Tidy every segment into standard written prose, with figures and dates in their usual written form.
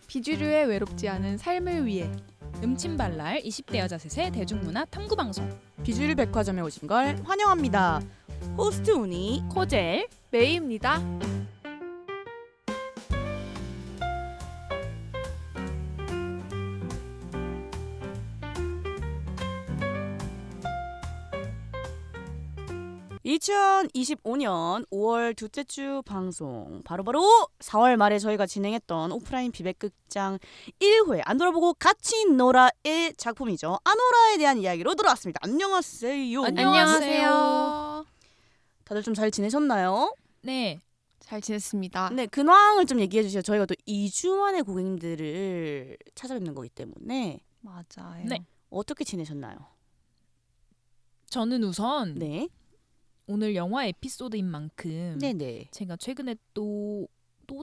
비주류의 외롭지 않은 삶을 위해 음침발랄 20대 여자 셋의 대중문화 탐구방송 비주류 백화점에 오신 걸 환영합니다. 호스트 우니 코젤 메이입니다. (2025년 5월) 둘째 주 방송 바로바로 4월 말에 저희가 진행했던 오프라인 비백극장 1회 안 돌아보고 같이 놀아의 작품이죠. 아노라에 대한 이야기로 돌아왔습니다. 안녕하세요. 안녕하세요. 다들 좀 잘 지내셨나요? 네, 잘 지냈습니다. 네, 근황을 좀 얘기해 주시죠. 저희가 또 2주 만에 고객님들을 찾아뵙는 거기 때문에 맞아요. 네. 어떻게 지내셨나요? 저는 우선 네. 오늘 영화 에피소드인 만큼 네네. 제가 최근에 또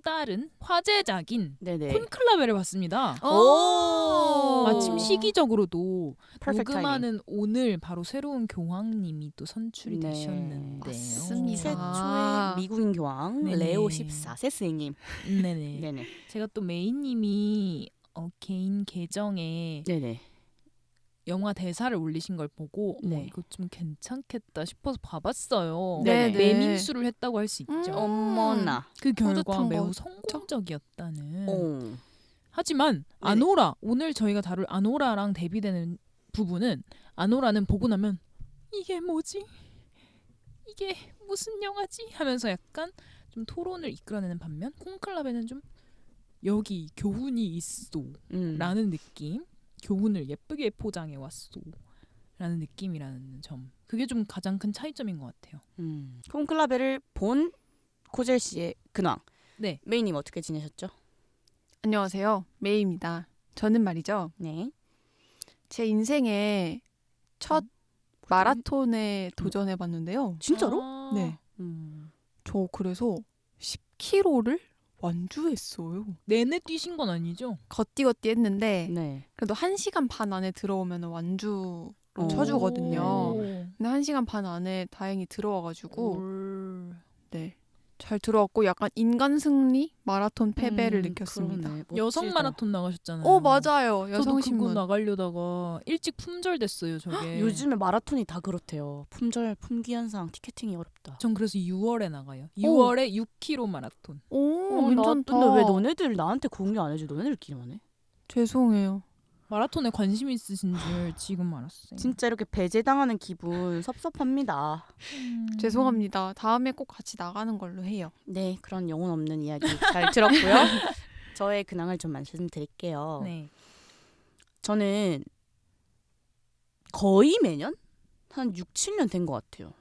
다른 화제작인 네네. 콘클라베를 봤습니다. 오! 마침 시기적으로도 퍼펙트 녹음하는 오늘 바로 새로운 교황님이 또 선출이 네, 되셨는데요. 맞습니다. 최초의 미국인 교황 네네. 레오 14세 스님. 네네. 네네. 제가 또 메이님이 개인 계정에 네네. 영화 대사를 올리신 걸 보고 네. 이거 좀 괜찮겠다 싶어서 봐봤어요. 네네. 매민수를 했다고 할 수 있죠. 어머나. 그 결과 뿌듯한 매우 거죠? 성공적이었다는. 오. 하지만 네네. 아노라, 오늘 저희가 다룰 아노라랑 대비되는 부분은 아노라는 보고 나면 이게 뭐지? 이게 무슨 영화지? 하면서 약간 좀 토론을 이끌어내는 반면 콘클라베는 좀 여기 교훈이 있어 라는 느낌, 교훈을 예쁘게 포장해 왔어 라는 느낌이라는 점, 그게 좀 가장 큰 차이점인 것 같아요. 콘클라베를 본 코젤 씨의 근황. 네. 메이님 어떻게 지내셨죠? 안녕하세요. 메이입니다. 저는 말이죠. 네. 제 인생의 첫 마라톤에 도전해봤는데요. 진짜로? 아, 네. 음. 저 그래서 10km를 완주했어요. 내내 뛰신 건 아니죠? 걷디 했는데 네. 그래도 1시간 반 안에 들어오면 완주로 오. 쳐주거든요. 오. 근데 1시간 반 안에 다행히 들어와가지고 올. 네, 잘 들어왔고 약간 인간 승리 마라톤 패배를 느꼈습니다. 그러네. 여성 멋지다. 마라톤 나가셨잖아요. 맞아요. 저도 여성 그거 신문. 나가려다가 일찍 품절됐어요. 저게. 요즘에 마라톤이 다 그렇대요. 품귀 현상, 티켓팅이 어렵다. 전 그래서 6월에 나가요. 오. 6월에 6km 마라톤. 오, 괜찮다. 근데 왜 너네들 나한테 공유 안 해줘? 너네들끼리만 해? 죄송해요. 마라톤에 관심 있으신 줄 지금 알았어요. 진짜 이렇게 배제당하는 기분 섭섭합니다. 죄송합니다. 다음에 꼭 같이 나가는 걸로 해요. 네, 그런 영혼 없는 이야기 잘 들었고요. 저의 근황을 좀 말씀드릴게요. 네. 저는 거의 매년 한 6, 7년 된 것 같아요.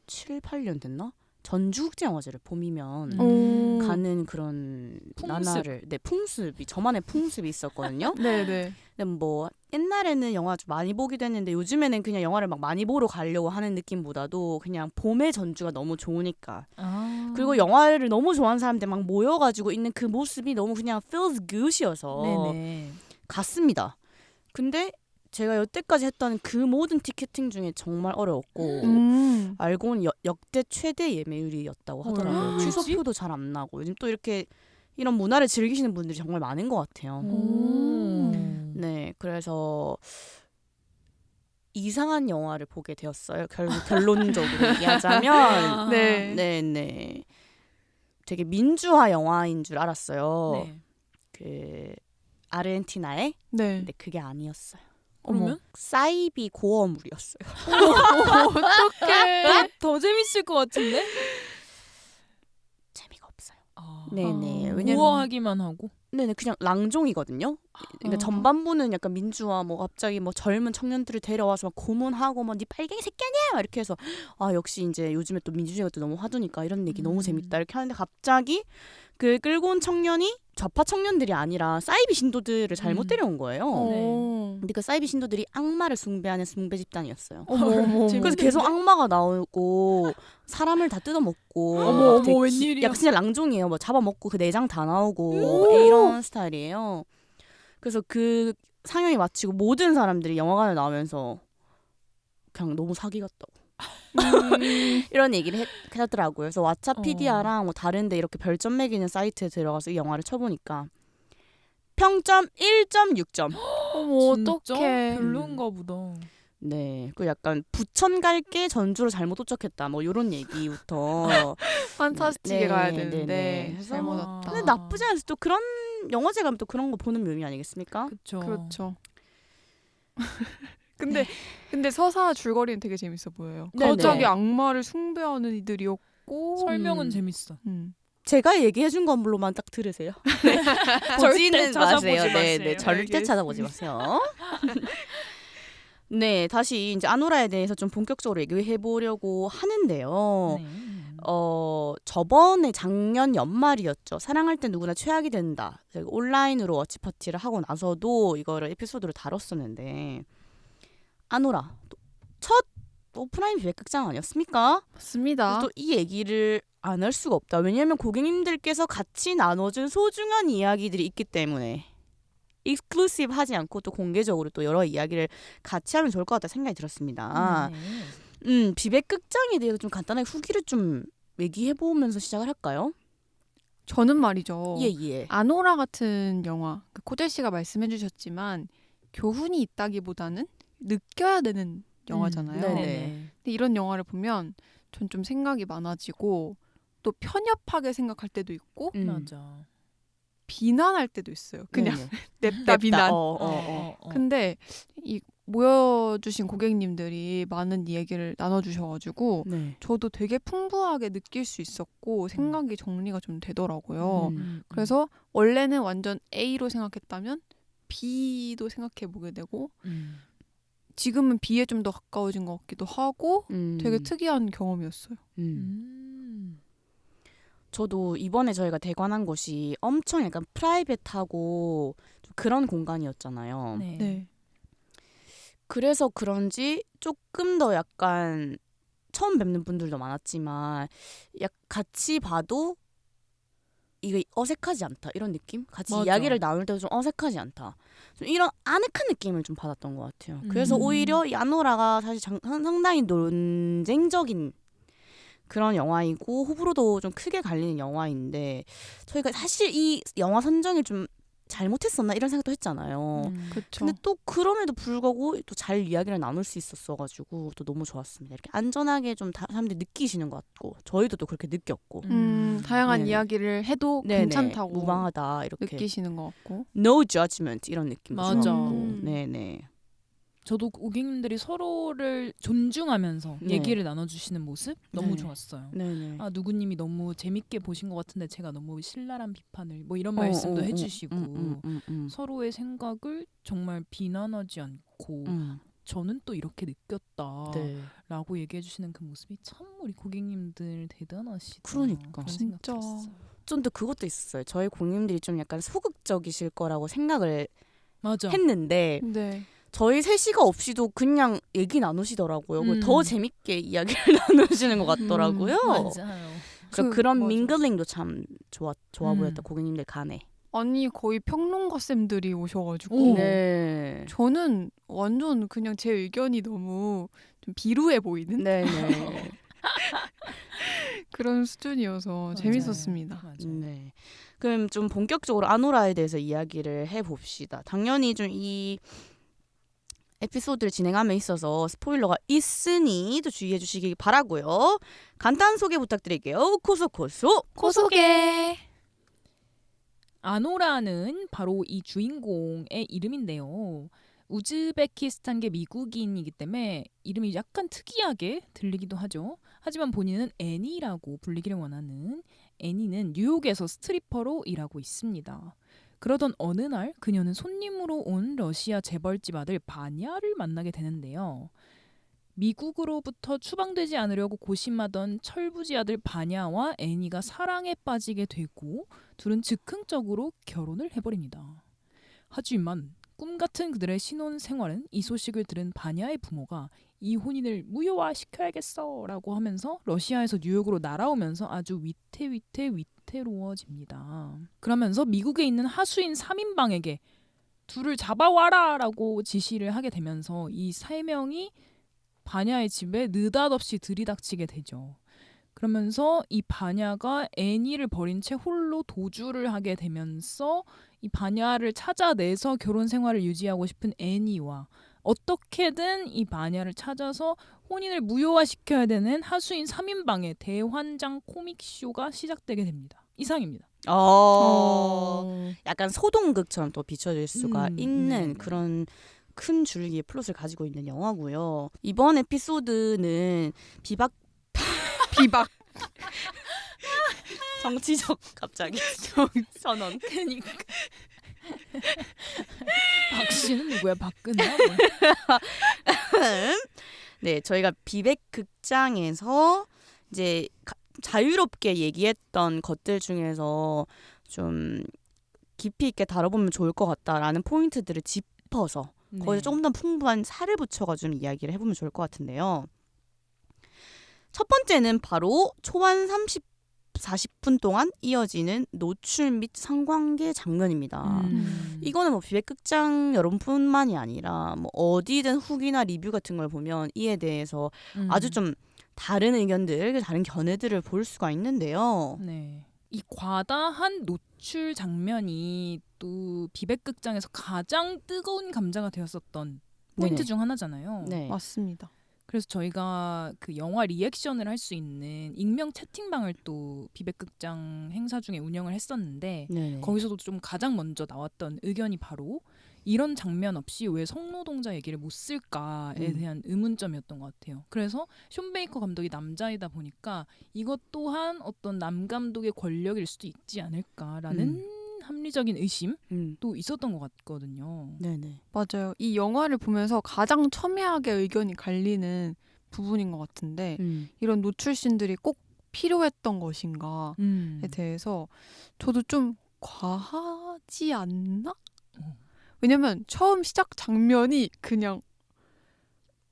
7, 8년 됐나? 전주국제영화제를 봄이면 가는 그런 풍습. 나날을 풍습이 저만의 풍습이 있었거든요. 네네. 근데 뭐 옛날에는 영화 좀 많이 보기도 했는데 요즘에는 그냥 영화를 막 많이 보러 가려고 하는 느낌보다도 그냥 봄의 전주가 너무 좋으니까. 아. 그리고 영화를 너무 좋아하는 사람들 막 모여가지고 있는 그 모습이 너무 그냥 feels good이어서 네네. 갔습니다. 근데 제가 여태까지 했던 그 모든 티켓팅 중에 정말 어려웠고 알고는 역대 최대 예매율이었다고 하더라고요. 왜지? 취소표도 잘 안 나고 요즘 또 이렇게 이런 문화를 즐기시는 분들이 정말 많은 것 같아요. 오. 네, 그래서 이상한 영화를 보게 되었어요. 결론적으로 얘기하자면 네. 네. 되게 민주화 영화인 줄 알았어요. 네. 그 아르헨티나에. 네. 근데 그게 아니었어요. 그러면 사이비 고어물이었어요. 어떡해. 더 재밌을 것 같은데? 재미가 없어요. 아. 네네. 왜냐면 우아하기만 하고. 네네 그냥 랑종이거든요. 그러니까 전반부는 약간 민주화 뭐 갑자기 뭐 젊은 청년들을 데려와서 막 고문하고 뭐 네 빨갱이 새끼 아니야 이렇게 해서 역시 이제 요즘에 또 민주주의가 또 너무 하두니까 이런 얘기 너무 재밌다 이렇게 하는데 갑자기 그 끌고 온 청년이 좌파 청년들이 아니라 사이비 신도들을 잘못 데려온 거예요. 근데 그 사이비 신도들이 악마를 숭배하는 숭배 집단이었어요. 어머. 그래서 계속 악마가 나오고 사람을 다 뜯어먹고 어머, 되게 웬일이야. 약간 진짜 랑종이에요. 뭐 잡아먹고 그 내장 다 나오고 이런 스타일이에요. 그래서 그 상영이 마치고 모든 사람들이 영화관에 나오면서 그냥 너무 사기 같다고 이런 얘기를 하더라고요. 그래서 왓챠피디아랑 뭐 다른데 이렇게 별점 매기는 사이트에 들어가서 이 영화를 쳐보니까 평점 1.6점. 어머 진짜 어떡해. 별론가 보다. 네, 그 약간 부천 갈게 전주로 잘못 도착했다. 뭐 이런 얘기부터. 판타스틱에 네, 가야 네, 되는데 네. 그래서 잘못 뭐- 왔다. 근데 나쁘지 않아서 또 그런 영화제 가면 또 그런 거 보는 묘미 아니겠습니까? 그쵸. 그렇죠. 근데 서사 줄거리는 되게 재밌어 보여요. 네네. 갑자기 악마를 숭배하는 이들이었고 설명은 음. 재밌어. 제가 얘기해준 것로만 딱 들으세요. 절대 보지는 찾아보지 마세요. 네, 마세요. 네, 절대 알겠습니다. 찾아보지 마세요. 네, 다시 이제 아노라에 대해서 좀 본격적으로 얘기해 보려고 하는데요. 네. 저번에 작년 연말이었죠. 사랑할 땐 누구나 최악이 된다. 제가 온라인으로 워치파티를 하고 나서도 이거를 에피소드로 다뤘었는데 아노라 첫 오프라인 비백극장 아니었습니까? 맞습니다. 또 이 얘기를 안 할 수가 없다. 왜냐하면 고객님들께서 같이 나눠준 소중한 이야기들이 있기 때문에 익스클루시브 하지 않고 또 공개적으로 또 여러 이야기를 같이 하면 좋을 것 같다 생각이 들었습니다. 네. 비백극장에 대해서 좀 간단하게 후기를 좀 얘기해 보면서 시작을 할까요? 저는 말이죠. 예. 아노라 같은 영화, 그 코젤 씨가 말씀해주셨지만 교훈이 있다기보다는 느껴야 되는 영화잖아요. 네네. 근데 이런 영화를 보면 전 좀 생각이 많아지고 또 편협하게 생각할 때도 있고 맞아. 비난할 때도 있어요. 그냥 네네. 냅다 비난. 어. 근데 이 모여주신 고객님들이 많은 얘기를 나눠주셔가지고 네. 저도 되게 풍부하게 느낄 수 있었고 생각이 정리가 좀 되더라고요. 그래서 원래는 완전 A로 생각했다면 B도 생각해 보게 되고 지금은 B에 좀 더 가까워진 것 같기도 하고 되게 특이한 경험이었어요. 저도 이번에 저희가 대관한 곳이 엄청 약간 프라이빗하고 좀 그런 공간이었잖아요. 네. 네. 그래서 그런지 조금 더 약간 처음 뵙는 분들도 많았지만 같이 봐도 이게 어색하지 않다 이런 느낌? 같이 맞아. 이야기를 나눌 때도 좀 어색하지 않다. 좀 이런 아늑한 느낌을 좀 받았던 것 같아요. 그래서 오히려 이 아노라가 사실 상당히 논쟁적인 그런 영화이고 호불호도 좀 크게 갈리는 영화인데 저희가 사실 이 영화 선정을 좀 잘못했었나 이런 생각도 했잖아요. 그렇죠. 근데 또 그럼에도 불구하고 또 잘 이야기를 나눌 수 있었어가지고 또 너무 좋았습니다. 이렇게 안전하게 좀 사람들이 느끼시는 것 같고 저희도 또 그렇게 느꼈고 다양한 네네. 이야기를 해도 네네, 괜찮다고 무방하다 이렇게 느끼시는 것 같고. No judgment 이런 느낌도 맞아. 좋았고 네네. 저도 고객님들이 서로를 존중하면서 네. 얘기를 나눠주시는 모습 너무 네. 좋았어요. 네네. 아 누구님이 너무 재밌게 보신 것 같은데 제가 너무 신랄한 비판을 뭐 이런 말씀도 해주시고 서로의 생각을 정말 비난하지 않고 저는 또 이렇게 느꼈다라고 네. 얘기해주시는 그 모습이 참 우리 고객님들 대단하시다. 그러니까. 그런 진짜. 생각 들었어요. 좀 더 그것도 있었어요. 저희 고객님들이 좀 약간 소극적이실 거라고 생각을 맞아. 했는데 네. 저희 셋이가 없이도 그냥 얘기 나누시더라고요. 그걸 더 재밌게 이야기를 나누시는 것 같더라고요. 맞아요. 그래서 그런 맞아. 밍글링도 참 좋아 보였다 고객님들 간에. 아니 거의 평론가 쌤들이 오셔가지고 네. 저는 완전 그냥 제 의견이 너무 좀 비루해 보이는 네네. 그런 수준이어서 맞아요. 재밌었습니다. 맞아요. 네. 그럼 좀 본격적으로 아노라에 대해서 이야기를 해봅시다. 당연히 좀 이 에피소드를 진행함에 있어서 스포일러가 있으니 또 주의해 주시기 바라고요. 간단 소개 부탁드릴게요. 코소코소. 코소개. 아노라는 바로 이 주인공의 이름인데요. 우즈베키스탄계 미국인이기 때문에 이름이 약간 특이하게 들리기도 하죠. 하지만 본인은 애니라고 불리기를 원하는 애니는 뉴욕에서 스트리퍼로 일하고 있습니다. 그러던 어느 날 그녀는 손님으로 온 러시아 재벌집 아들 바냐를 만나게 되는데요. 미국으로부터 추방되지 않으려고 고심하던 철부지 아들 바냐와 애니가 사랑에 빠지게 되고 둘은 즉흥적으로 결혼을 해버립니다. 하지만 꿈같은 그들의 신혼 생활은 이 소식을 들은 바냐의 부모가 이 혼인을 무효화시켜야겠어 라고 하면서 러시아에서 뉴욕으로 날아오면서 아주 위태로워집니다. 그러면서 미국에 있는 하수인 3인방에게 둘을 잡아와라 라고 지시를 하게 되면서 이 3명이 바냐의 집에 느닷없이 들이닥치게 되죠. 그러면서 이 바냐가 애니를 버린 채 홀로 도주를 하게 되면서 이 마녀를 찾아내서 결혼 생활을 유지하고 싶은 애니와 어떻게든 이 마녀를 찾아서 혼인을 무효화시켜야 되는 하수인 3인방의 대환장 코믹쇼가 시작되게 됩니다. 이상입니다. 약간 소동극처럼 또 비춰질 수가 있는 네. 그런 큰 줄기의 플롯을 가지고 있는 영화고요. 이번 에피소드는 비박 정치적 갑자기 선언. 그러니까 박 씨는 누구야? 박근혜야? 네, 저희가 비백 극장에서 이제 자유롭게 얘기했던 것들 중에서 좀 깊이 있게 다뤄보면 좋을 것 같다라는 포인트들을 짚어서 거기서 조금 더 풍부한 살을 붙여가지고 좀 이야기를 해보면 좋을 것 같은데요. 첫 번째는 바로 초반 40분 동안 이어지는 노출 및 성관계 장면입니다. 이거는 뭐 비백극장 여러분뿐만이 아니라 뭐 어디든 후기나 리뷰 같은 걸 보면 이에 대해서 아주 좀 다른 의견들, 다른 견해들을 볼 수가 있는데요. 네. 이 과다한 노출 장면이 또 비백극장에서 가장 뜨거운 감자가 되었었던 포인트 네네. 중 하나잖아요. 네. 맞습니다. 그래서 저희가 그 영화 리액션을 할 수 있는 익명 채팅방을 또 비백극장 행사 중에 운영을 했었는데 네네. 거기서도 좀 가장 먼저 나왔던 의견이 바로 이런 장면 없이 왜 성노동자 얘기를 못 쓸까에 대한 의문점이었던 것 같아요. 그래서 숀 베이커 감독이 남자이다 보니까 이것 또한 어떤 남 감독의 권력일 수도 있지 않을까라는 합리적인 의심도 있었던 것 같거든요. 네네. 맞아요. 이 영화를 보면서 가장 첨예하게 의견이 갈리는 부분인 것 같은데 이런 노출신들이 꼭 필요했던 것인가에 대해서 저도 좀 과하지 않나? 왜냐면 처음 시작 장면이 그냥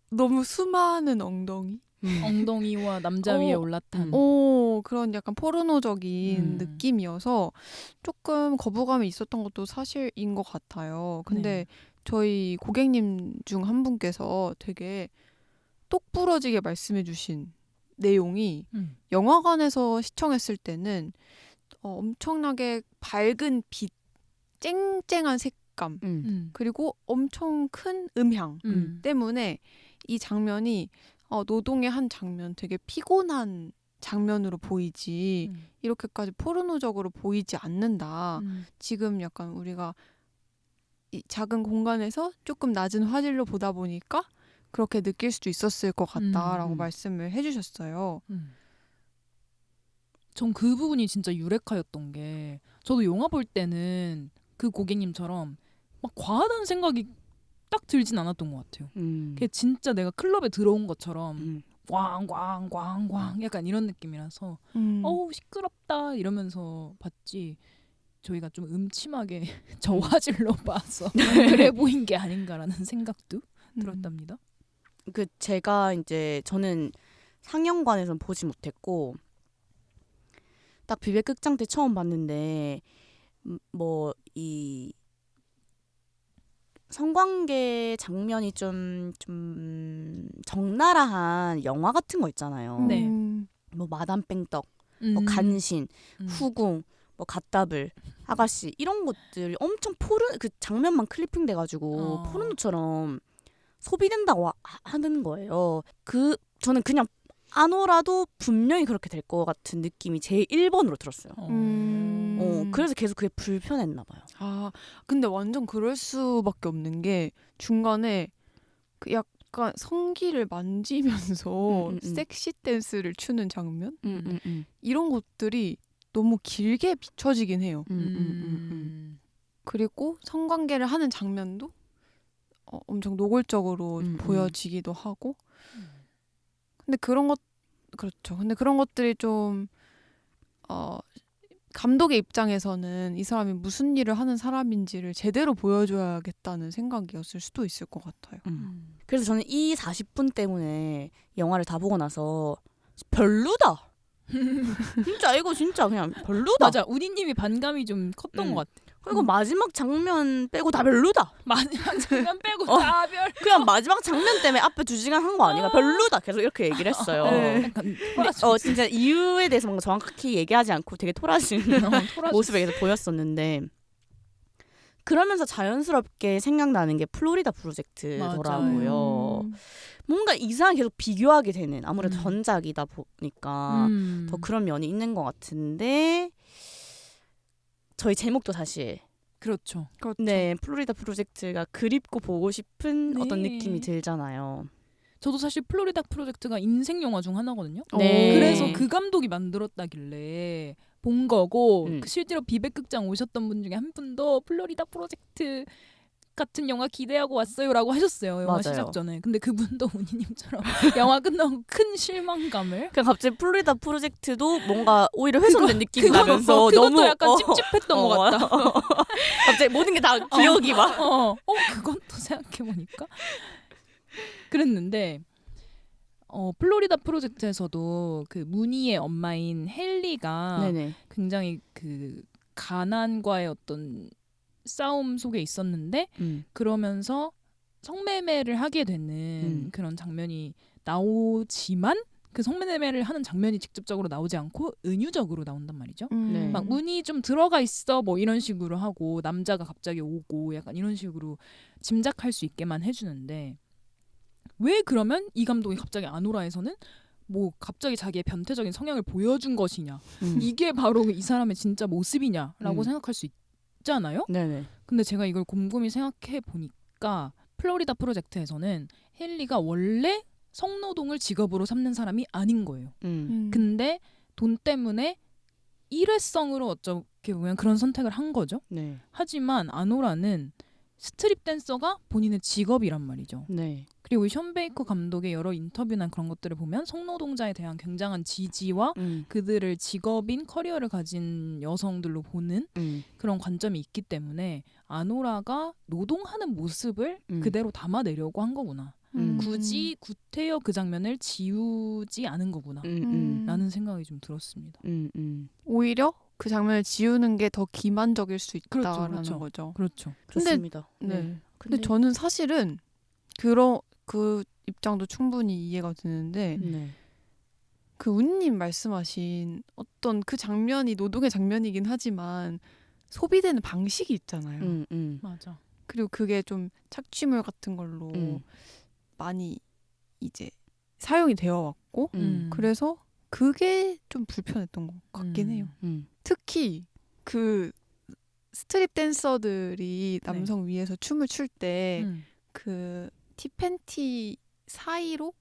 너무 수많은 엉덩이? 엉덩이와 남자 위에 올라탄. 그런 약간 포르노적인 음. 느낌이어서 조금 거부감이 있었던 것도 사실인 것 같아요. 근데 저희 고객님 중 한 분께서 되게 똑부러지게 말씀해 주신 내용이 영화관에서 시청했을 때는 엄청나게 밝은 빛, 쨍쨍한 색감, 그리고 엄청 큰 음향 때문에 이 장면이 노동의 한 장면, 되게 피곤한 장면으로 보이지 이렇게까지 포르노적으로 보이지 않는다. 지금 약간 우리가 이 작은 공간에서 조금 낮은 화질로 보다 보니까 그렇게 느낄 수도 있었을 것 같다라고 말씀을 해주셨어요. 전 그 부분이 진짜 유레카였던 게 저도 영화 볼 때는 그 고객님처럼 막 과하다는 생각이 딱 들진 않았던 것 같아요. 그게 진짜 내가 클럽에 들어온 것처럼 꽝꽝꽝꽝 약간 이런 느낌이라서 어우 시끄럽다 이러면서 봤지 저희가 좀 음침하게 저화질로 봐서 그래 보인 게 아닌가라는 생각도 들었답니다. 그 제가 이제 저는 상영관에선 보지 못했고 딱 비백극장 때 처음 봤는데 뭐 이 성관계 장면이 좀 적나라한 영화 같은 거 있잖아요. 네. 뭐 마담 뺑떡, 뭐 간신, 후궁, 뭐 갓다블, 아가씨 이런 것들이 엄청 그 장면만 클리핑 돼가지고 포르노처럼 소비된다고 하는 거예요. 저는 그냥 아노라도 분명히 그렇게 될 것 같은 느낌이 제 1번으로 들었어요. 그래서 계속 그게 불편했나 봐요. 아, 근데 완전 그럴 수밖에 없는 게 중간에 그 약간 성기를 만지면서 섹시 댄스를 추는 장면? 이런 것들이 너무 길게 비춰지긴 해요. 그리고 성관계를 하는 장면도 엄청 노골적으로 보여지기도 하고. 근데 그렇죠. 근데 그런 것들이 좀 감독의 입장에서는 이 사람이 무슨 일을 하는 사람인지를 제대로 보여줘야겠다는 생각이었을 수도 있을 것 같아요. 그래서 저는 이 40분 때문에 영화를 다 보고 나서 별로다. 진짜 이거 진짜 그냥 별로다. 맞아. 우디님이 반감이 좀 컸던 것 같아. 그리고 마지막 장면 빼고 다 별로다. 마지막 장면 빼고 다 별. 그냥 마지막 장면 때문에 앞에 2시간 한 거 아니가 별로다. 계속 이렇게 얘기를 했어요. 약간 진짜 이유에 대해서 뭔가 정확히 얘기하지 않고 되게 토라진 모습이 계속 보였었는데 그러면서 자연스럽게 생각나는 게 플로리다 프로젝트더라고요. 음. 뭔가 이상하게 계속 비교하게 되는 아무래도 음. 전작이다 보니까 더 그런 면이 있는 것 같은데 저희 제목도 사실 그렇죠. 그렇죠. 네 플로리다 프로젝트가 그립고 보고 싶은 네. 어떤 느낌이 들잖아요. 저도 사실 플로리다 프로젝트가 인생 영화 중 하나거든요. 네. 그래서 그 감독이 만들었다길래 본 거고 그 실제로 비백극장 오셨던 분 중에 한 분도 플로리다 프로젝트 같은 영화 기대하고 왔어요라고 하셨어요. 영화 맞아요. 시작 전에. 근데 그분도 운이님처럼 영화 끝나고 큰 실망감을 그냥 갑자기 플로리다 프로젝트도 뭔가 오히려 훼손된 느낌이 그거- 나면서 그것도 너무 약간 찝찝했던 것 같다. 갑자기 모든 게 다 기억이 막 그건 또 생각해보니까 그랬는데 플로리다 프로젝트에서도 그 무니의 엄마인 헬리가 네네. 굉장히 그 가난과의 어떤 싸움 속에 있었는데 그러면서 성매매를 하게 되는 그런 장면이 나오지만 그 성매매를 하는 장면이 직접적으로 나오지 않고 은유적으로 나온단 말이죠. 네. 막 문이 좀 들어가 있어 뭐 이런 식으로 하고 남자가 갑자기 오고 약간 이런 식으로 짐작할 수 있게만 해주는데 왜 그러면 이 감독이 갑자기 아노라에서는 뭐 갑자기 자기의 변태적인 성향을 보여준 것이냐 이게 바로 이 사람의 진짜 모습이냐라고 생각할 수 있잖아요. 네네. 근데 제가 이걸 곰곰이 생각해 보니까 플로리다 프로젝트에서는 헨리가 원래 성노동을 직업으로 삼는 사람이 아닌 거예요. 근데 돈 때문에 일회성으로 어떻게 보면 그런 선택을 한 거죠. 네. 하지만 아노라는 스트립 댄서가 본인의 직업이란 말이죠. 네. 그리고 션 베이커 감독의 여러 인터뷰나 그런 것들을 보면 성노동자에 대한 굉장한 지지와 그들을 직업인 커리어를 가진 여성들로 보는 그런 관점이 있기 때문에 아노라가 노동하는 모습을 그대로 담아내려고 한 거구나. 굳이 구태여 그 장면을 지우지 않은 거구나 라는 생각이 좀 들었습니다. 오히려 그 장면을 지우는 게 더 기만적일 수 있다라는 그렇죠. 거죠. 그렇죠. 좋습니다. 네. 근데 저는 사실은 그 입장도 충분히 이해가 되는데 네. 그 운님 말씀하신 어떤 그 장면이 노동의 장면이긴 하지만 소비되는 방식이 있잖아요. 맞아. 그리고 그게 좀 착취물 같은 걸로 많이 이제 사용이 되어 왔고 그래서 그게 좀 불편했던 것 같긴 해요. 특히 그 스트립 댄서들이 남성 위에서 춤을 출 때 그 티팬티 사이로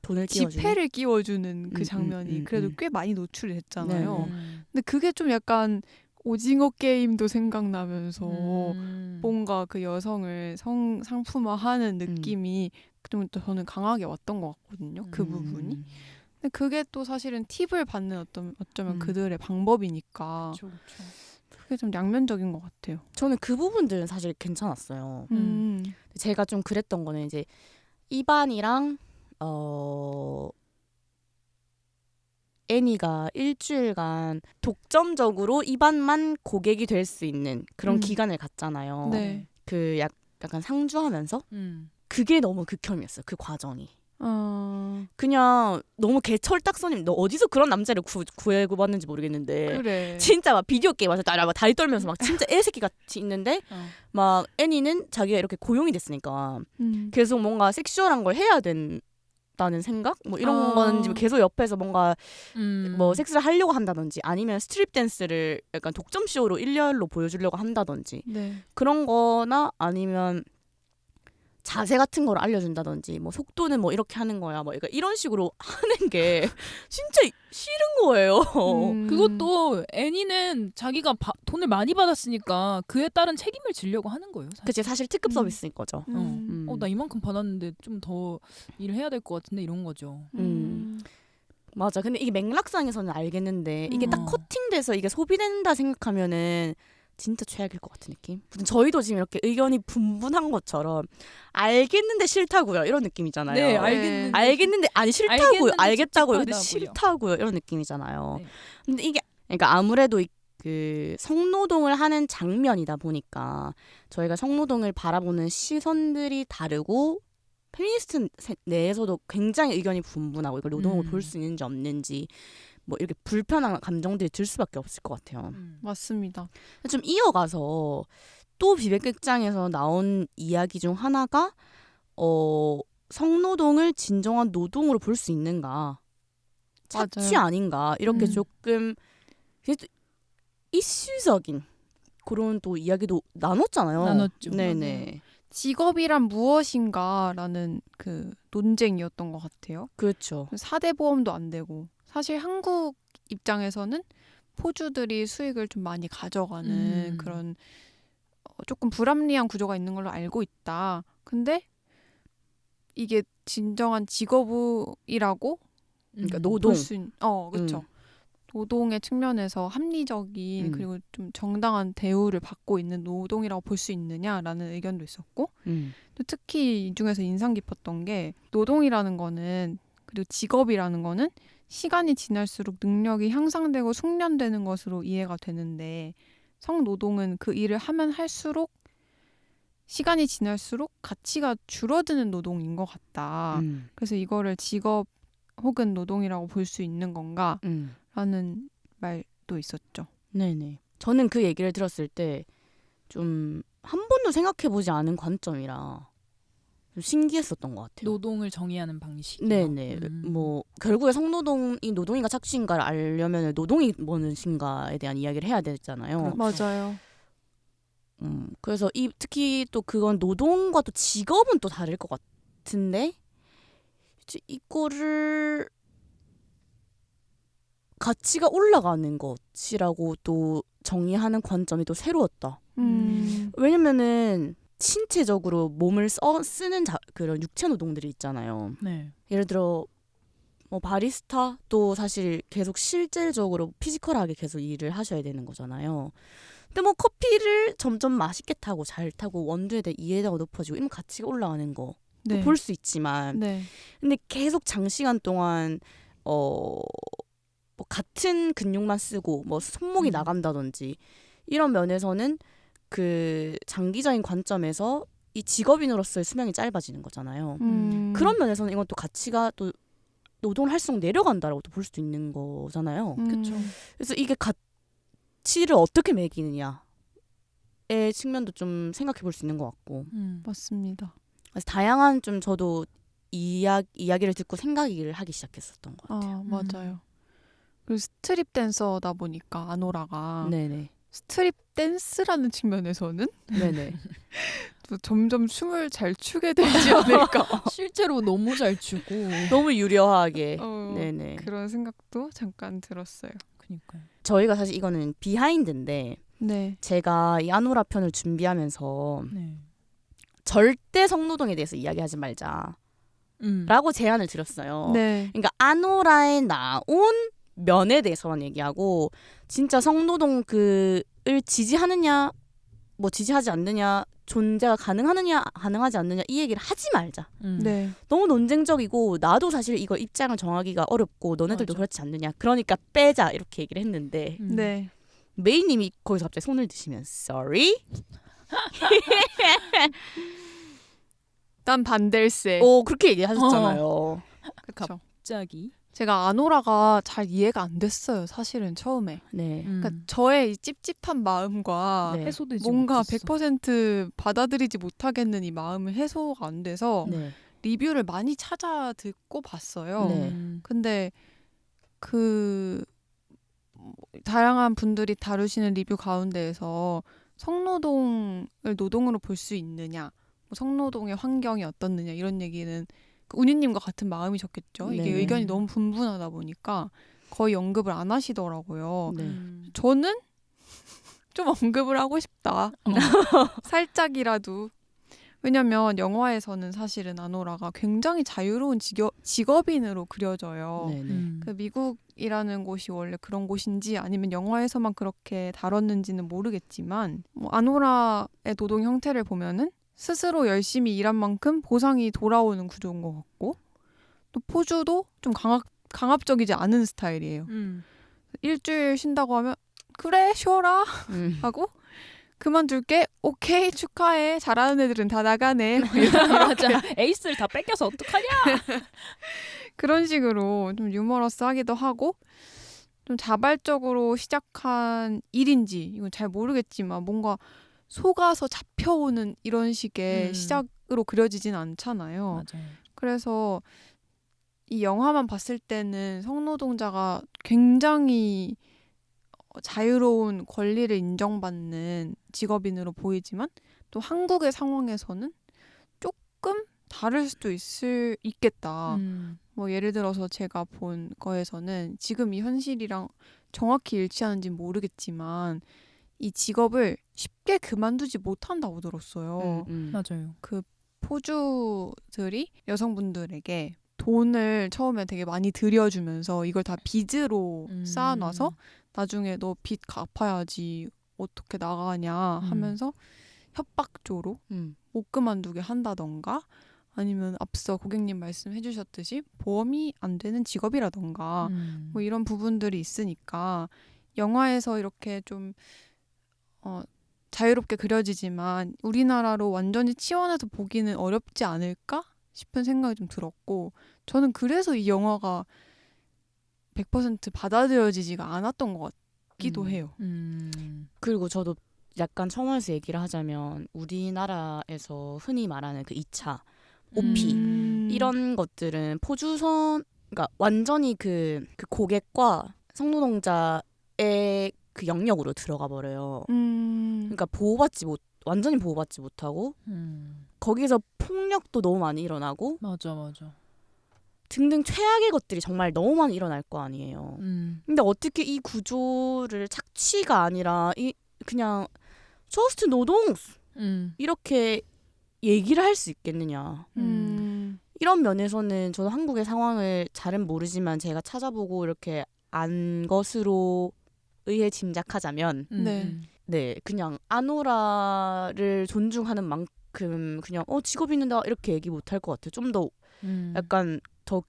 돈을 끼워주는? 지폐를 끼워주는 그 장면이 그래도 꽤 많이 노출이 됐잖아요. 근데 그게 좀 약간 오징어 게임도 생각나면서 뭔가 그 여성을 상품화하는 느낌이 좀 또 저는 강하게 왔던 것 같거든요. 그 부분이. 근데 그게 또 사실은 팁을 받는 어쩌면 그들의 방법이니까 그렇죠, 그렇죠. 그게 좀 양면적인 것 같아요. 저는 그 부분들은 사실 괜찮았어요. 제가 좀 그랬던 거는 이제 이반이랑 애니가 일주일간 독점적으로 이반만 고객이 될 수 있는 그런 기간을 갖잖아요. 네. 그 약간 상주하면서 그게 너무 극혐이었어요. 그 과정이. 그냥 너무 개철딱선임. 너 어디서 그런 남자를 구해고 봤는지 모르겠는데 그래. 진짜 막 비디오 게임 와서 다리 떨면서 막 진짜 애새끼 같이 있는데 막 애니는 자기가 이렇게 고용이 됐으니까 계속 뭔가 섹슈얼한 걸 해야 된다는 생각? 뭐 이런 건지 계속 옆에서 뭔가 뭐 섹스를 하려고 한다든지 아니면 스트립 댄스를 약간 독점 쇼로 일렬로 보여주려고 한다든지 네. 그런 거나 아니면 자세 같은 걸 알려준다든지 뭐 속도는 뭐 이렇게 하는 거야 뭐 이런 식으로 하는 게 진짜 싫은 거예요. 그것도 애니는 자기가 돈을 많이 받았으니까 그에 따른 책임을 지려고 하는 거예요. 사실. 그치 사실 특급 서비스인 거죠. 나 이만큼 받았는데 좀 더 일을 해야 될 것 같은데 이런 거죠. 맞아. 근데 이게 맥락상에서는 알겠는데 이게 딱 커팅돼서 이게 소비된다 생각하면은 진짜 최악일 것 같은 느낌. 무슨 저희도 지금 이렇게 의견이 분분한 것처럼 알겠는데 싫다고요 이런 느낌이잖아요. 네, 알겠는데 아니 싫다고요. 알겠다고요. 근데 찝찝하다고요. 싫다고요 이런 느낌이잖아요. 네. 근데 이게 그러니까 아무래도 그 성노동을 하는 장면이다 보니까 저희가 성노동을 바라보는 시선들이 다르고 페미니스트 내에서도 굉장히 의견이 분분하고 이걸 노동을 볼 수 있는지 없는지 뭐 이렇게 불편한 감정들이 들 수밖에 없을 것 같아요. 맞습니다. 좀 이어가서 또 비백극장에서 나온 이야기 중 하나가 성노동을 진정한 노동으로 볼 수 있는가, 착취 맞아요. 아닌가, 이렇게 음. 조금 이슈적인 그런 또 이야기도 나눴잖아요. 나눴죠. 네네. 직업이란 무엇인가라는 그 논쟁이었던 것 같아요. 그렇죠. 4대 보험도 안 되고 사실 한국 입장에서는 포주들이 수익을 좀 많이 가져가는 그런 조금 불합리한 구조가 있는 걸로 알고 있다. 근데 이게 진정한 직업이라고 그러니까 노동. 볼 수 그렇죠. 노동의 측면에서 합리적인 그리고 좀 정당한 대우를 받고 있는 노동이라고 볼 수 있느냐라는 의견도 있었고 또 특히 이 중에서 인상 깊었던 게 노동이라는 거는 그리고 직업이라는 거는 시간이 지날수록 능력이 향상되고 숙련되는 것으로 이해가 되는데 성노동은 그 일을 하면 할수록 시간이 지날수록 가치가 줄어드는 노동인 것 같다. 그래서 이거를 직업 혹은 노동이라고 볼 수 있는 건가? 라는 말도 있었죠. 네네. 저는 그 얘기를 들었을 때 좀 한 번도 생각해보지 않은 관점이라 좀 신기했었던 것 같아요. 노동을 정의하는 방식. 네네. 뭐 결국에 성노동이 노동인가 착취인가를 알려면 노동이 뭐는신가에 대한 이야기를 해야 되잖아요. 맞아요. 그래서 특히 또 그건 노동과 또 직업은 또 다를 것 같은데 이거를 가치가 올라가는 것이라고 또 정의하는 관점이 또 새로웠다. 왜냐면은 신체적으로 몸을 쓰는 그런 육체 노동들이 있잖아요. 네. 예를 들어 뭐 바리스타도 사실 계속 실질적으로 피지컬하게 계속 일을 하셔야 되는 거잖아요. 근데 뭐 커피를 점점 맛있게 타고 잘 타고 원두에 대한 이해도가 높아지고 이런 가치가 올라가는 거 볼 수 있지만 근데 계속 장시간 동안 뭐 같은 근육만 쓰고 뭐 손목이 나간다든지 이런 면에서는 그 장기적인 관점에서 이 직업인으로서의 수명이 짧아지는 거잖아요. 그런 면에서는 이건 또 가치가 또 노동을 할수록 내려간다라고 또 볼 수도 있는 거잖아요. 그렇죠. 그래서 이게 가치를 어떻게 매기느냐의 측면도 좀 생각해 볼 수 있는 것 같고. 맞습니다. 그래서 다양한 좀 저도 이야기를 듣고 생각을 하기 시작했었던 것 같아요. 맞아요. 그리고 스트립 댄서다 보니까 아노라가 네네. 스트립 댄스라는 측면에서는 네네. 또 점점 춤을 잘 추게 되지 않을까. 실제로 너무 잘 추고. 너무 유려하게. 네네. 그런 생각도 잠깐 들었어요. 그러니까요. 저희가 사실 이거는 비하인드인데 네. 제가 이 아노라 편을 준비하면서 네. 절대 성노동에 대해서 이야기하지 말자 라고 제안을 드렸어요. 네. 그러니까 아노라에 나온 면에 대해서만 얘기하고 진짜 성노동 을 지지하느냐 뭐 지지하지 않느냐 존재가 가능하느냐 가능하지 않느냐 이 얘기를 하지 말자. 네. 너무 논쟁적이고 나도 사실 이거 입장을 정하기가 어렵고 너네들도 맞아. 그렇지 않느냐 그러니까 빼자 이렇게 얘기를 했는데 네. 메이님이 거기서 갑자기 손을 드시면 sorry? 난 반댈세. 그렇게 얘기하셨잖아요. 그렇죠. 갑자기. 제가 아노라가 잘 이해가 안 됐어요. 사실은 처음에. 네. 그러니까 저의 이 찝찝한 마음과 네. 해소되지 뭔가 못했어. 100% 받아들이지 못하겠는 이 마음을 해소가 안 돼서 네. 리뷰를 많이 찾아 듣고 봤어요. 네. 근데 그 다양한 분들이 다루시는 리뷰 가운데에서 성노동을 노동으로 볼 수 있느냐, 뭐 성노동의 환경이 어떻느냐 이런 얘기는 그 운유님과 같은 마음이셨겠죠. 이게 네. 의견이 너무 분분하다 보니까 거의 언급을 안 하시더라고요. 네. 저는 좀 언급을 하고 싶다. 살짝이라도. 왜냐면 영화에서는 사실은 아노라가 굉장히 자유로운 직업인으로 그려져요. 네. 네. 그 미국이라는 곳이 원래 그런 곳인지 아니면 영화에서만 그렇게 다뤘는지는 모르겠지만 뭐 아노라의 노동 형태를 보면은 스스로 열심히 일한 만큼 보상이 돌아오는 구조인 것 같고 또 포주도 좀 강압적이지 않은 스타일이에요. 일주일 쉰다고 하면 그래 쉬어라 하고 그만둘게 오케이 축하해 잘하는 애들은 다 나가네 맞아. 에이스를 다 뺏겨서 어떡하냐. 그런 식으로 좀 유머러스하기도 하고 좀 자발적으로 시작한 일인지 이건 잘 모르겠지만 뭔가 속아서 잡혀오는 이런 식의 음. 시작으로 그려지진 않잖아요. 맞아요. 그래서 이 영화만 봤을 때는 성노동자가 굉장히 자유로운 권리를 인정받는 직업인으로 보이지만 또 한국의 상황에서는 조금 다를 수도 있겠다. 뭐 예를 들어서 제가 본 거에서는 지금 이 현실이랑 정확히 일치하는지는 모르겠지만 이 직업을 쉽게 그만두지 못한다고 들었어요. 맞아요. 그 포주들이 여성분들에게 돈을 처음에 되게 많이 들여주면서 이걸 다 빚으로 쌓아놔서 나중에 너 빚 갚아야지 어떻게 나가냐 하면서 협박조로 못 그만두게 한다던가 아니면 앞서 고객님 말씀해 주셨듯이 보험이 안 되는 직업이라던가 뭐 이런 부분들이 있으니까 영화에서 이렇게 좀 자유롭게 그려지지만 우리나라로 완전히 치환해서 보기는 어렵지 않을까 싶은 생각이 좀 들었고 저는 그래서 이 영화가 100% 받아들여지지가 않았던 것 같기도 해요. 그리고 저도 약간 첨언해서 얘기를 하자면 우리나라에서 흔히 말하는 그 2차 OP 이런 것들은 포주선 그러니까 완전히 그 고객과 성노동자의 그 영역으로 들어가 버려요. 그러니까 완전히 보호받지 못하고 거기서 폭력도 너무 많이 일어나고 맞아. 등등 최악의 것들이 정말 너무 많이 일어날 거 아니에요. 근데 어떻게 이 구조를 착취가 아니라 그냥 저스트 노동 이렇게 얘기를 할 수 있겠느냐. 이런 면에서는 저도 한국의 상황을 잘은 모르지만 제가 찾아보고 이렇게 안 것으로 의해 짐작하자면 네 그냥 아노라를 존중하는 만큼 그냥 직업이 있는다 이렇게 얘기 못할 것 같아요. 좀 더 약간 더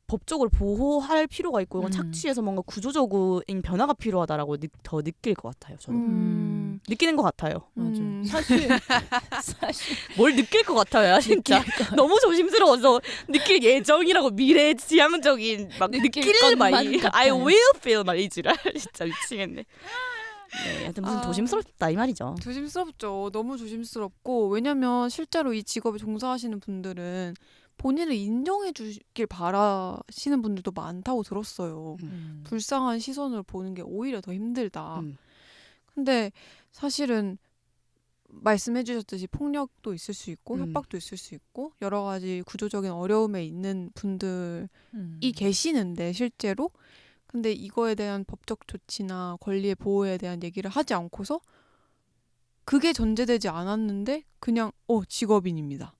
법적으로 보호할 필요가 있고 이건 착취해서 뭔가 구조적인 변화가 필요하다라고 더 느낄 것 같아요. 저는 느끼는 것 같아요. 맞아. 사실 뭘 느낄 것 같아요, 진짜. 너무 조심스러워서 느낄 예정이라고 미래지향적인 막 느낄 것만 말이 같아요. I will feel 말이지라 진짜 미치겠네. 네, 하여튼 무슨 조심스럽다 이 말이죠. 조심스럽죠. 너무 조심스럽고 왜냐면 실제로 이 직업에 종사하시는 분들은 본인을 인정해 주길 바라시는 분들도 많다고 들었어요. 불쌍한 시선으로 보는 게 오히려 더 힘들다. 근데 사실은 말씀해 주셨듯이 폭력도 있을 수 있고 협박도 있을 수 있고 여러 가지 구조적인 어려움에 있는 분들이 계시는데 실제로 근데 이거에 대한 법적 조치나 권리의 보호에 대한 얘기를 하지 않고서 그게 전제되지 않았는데 그냥 직업인입니다.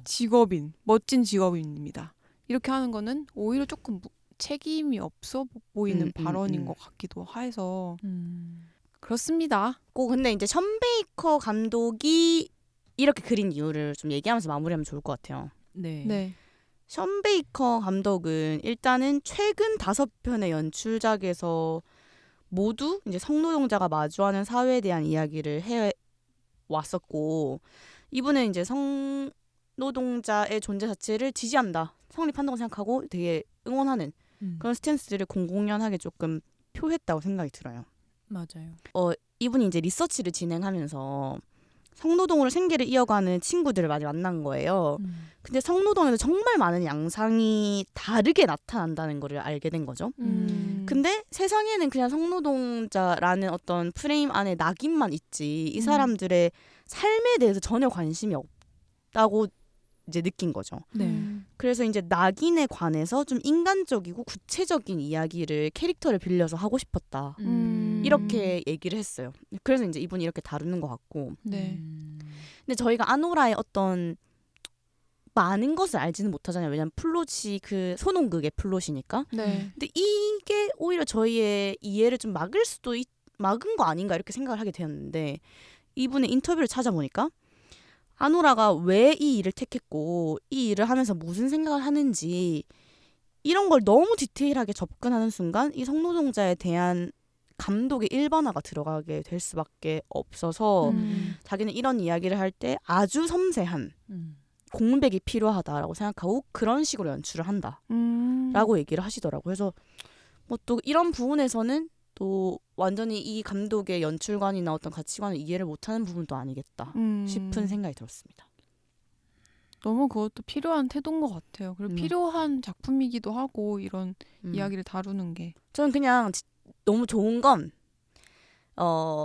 직업인, 멋진 직업인입니다. 이렇게 하는 거는 오히려 조금 책임이 없어 보이는 발언인 것 같기도 해서 그렇습니다. 근데 이제 션 베이커 감독이 이렇게 그린 이유를 좀 얘기하면서 마무리하면 좋을 것 같아요. 네. 션 베이커 감독은 일단은 최근 5편의 연출작에서 모두 이제 성노동자가 마주하는 사회에 대한 이야기를 해 왔었고 이분은 이제 성노동자의 존재 자체를 지지한다, 성립한다고 생각하고 되게 응원하는 그런 스탠스를 공공연하게 조금 표했다고 생각이 들어요. 맞아요. 이분이 이제 리서치를 진행하면서 성노동으로 생계를 이어가는 친구들을 많이 만난 거예요. 근데 성노동에도 정말 많은 양상이 다르게 나타난다는 거를 알게 된 거죠. 근데 세상에는 그냥 성노동자라는 어떤 프레임 안에 낙인만 있지 이 사람들의 삶에 대해서 전혀 관심이 없다고 이제 느낀 거죠. 그래서 이제 낙인에 관해서 좀 인간적이고 구체적인 이야기를 캐릭터를 빌려서 하고 싶었다. 이렇게 얘기를 했어요. 그래서 이제 이분이 이렇게 다루는 것 같고. 근데 저희가 아노라의 어떤 많은 것을 알지는 못하잖아요. 왜냐면 플롯이 그 소농극의 플롯이니까. 근데 이게 오히려 저희의 이해를 좀 막은 거 아닌가 이렇게 생각을 하게 되었는데 이분의 인터뷰를 찾아보니까 아노라가 왜 이 일을 택했고 이 일을 하면서 무슨 생각을 하는지 이런 걸 너무 디테일하게 접근하는 순간 이 성노동자에 대한 감독의 일반화가 들어가게 될 수밖에 없어서 자기는 이런 이야기를 할 때 아주 섬세한 공백이 필요하다라고 생각하고 그런 식으로 연출을 한다라고 얘기를 하시더라고요. 그래서 뭐 또 이런 부분에서는 또 완전히 이 감독의 연출관이나 어떤 가치관을 이해를 못하는 부분도 아니겠다 싶은 생각이 들었습니다. 너무 그것도 필요한 태도인 것 같아요. 그리고 필요한 작품이기도 하고 이런 이야기를 다루는 게. 저는 그냥 너무 좋은 건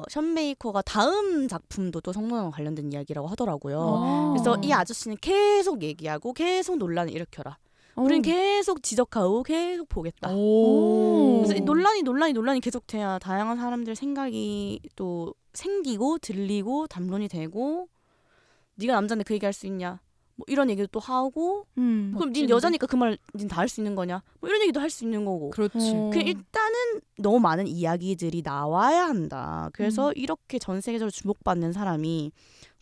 션 메이커가 다음 작품도 또 성노예와 관련된 이야기라고 하더라고요. 그래서 이 아저씨는 계속 얘기하고 계속 논란을 일으켜라. 우린 계속 지적하고 계속 보겠다. 그래서 이 논란이 계속 돼야 다양한 사람들 생각이 또 생기고 들리고 담론이 되고 네가 남자인데 그 얘기 할 수 있냐 뭐 이런 얘기도 또 하고 그럼 닌 멋진데? 여자니까 그 말 닌 다 할 수 있는 거냐 뭐 이런 얘기도 할 수 있는 거고 그렇지. 그 일단은 너무 많은 이야기들이 나와야 한다. 그래서 이렇게 전 세계적으로 주목받는 사람이